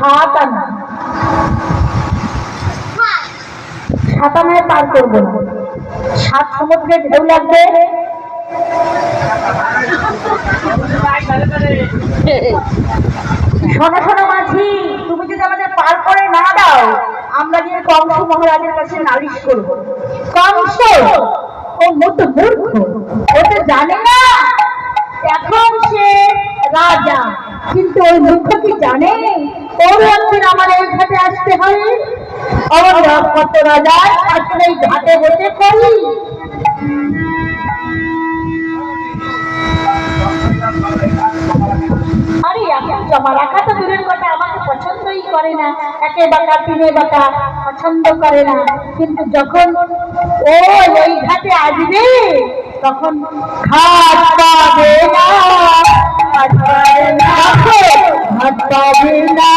সাত আনা, সাত আনায় পার করবো না, সাত সমুদ্রে ঢেউ লাগবে। শোনো শোনো মাঝি, তুমি যদি আমাদের পার করে না দাও, আমরা গিয়ে কংস মহারাজের কাছে নালিশ করবো। কংস ও মোট মূর্খ, ও তো জানে না এখন সে রাজা, কিন্তু ওই মূর্খ কি জানে ওর একদিন আমার এই ঘাটে আসতে হবে। আমরা কত রাজা আসলে এই ঘাটে বসে করি। আরে এখন জমা রাখা তো দূরের কথা, আমাকে পছন্দই করে না, একে বাঁকা তিনে বাঁকা পছন্দ করে না। কিন্তু যখন ও ওই ঘাটে আসবে তখন ঘাট পাবে না, ঘাট পাবে না, ঘাট পাবে না,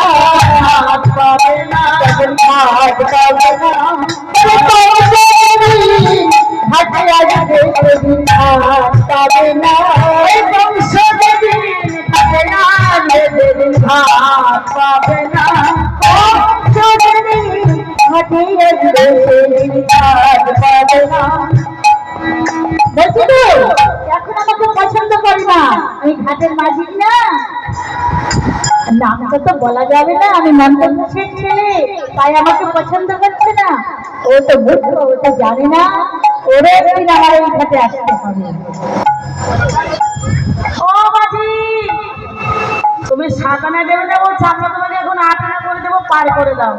ঘাট পাবে না, তখন ঘাট পাবে না, ঘাটে আসবে ঘাট পাবে না, বংশ দেবী ঘাট পাবে না, ঘাট পাবে না। বলছি তো এখন আমাকে পছন্দ করি না, আমি ঘাটের মাঝি না, নামটা তো বলা যাবে না, আমি মন্তব্যের ছেলে, তাই আমাকে পছন্দ করছে না। ও তো মূর্খ, ও তো জানে না ওর একদিন আমার এই ঘাটে আসতে হবে। ও মাঝি, তুমি সাত আনা দেবে না বলছো, আমরা তোমাকে এখন আট আনা করে দেবো, পার করে দাও।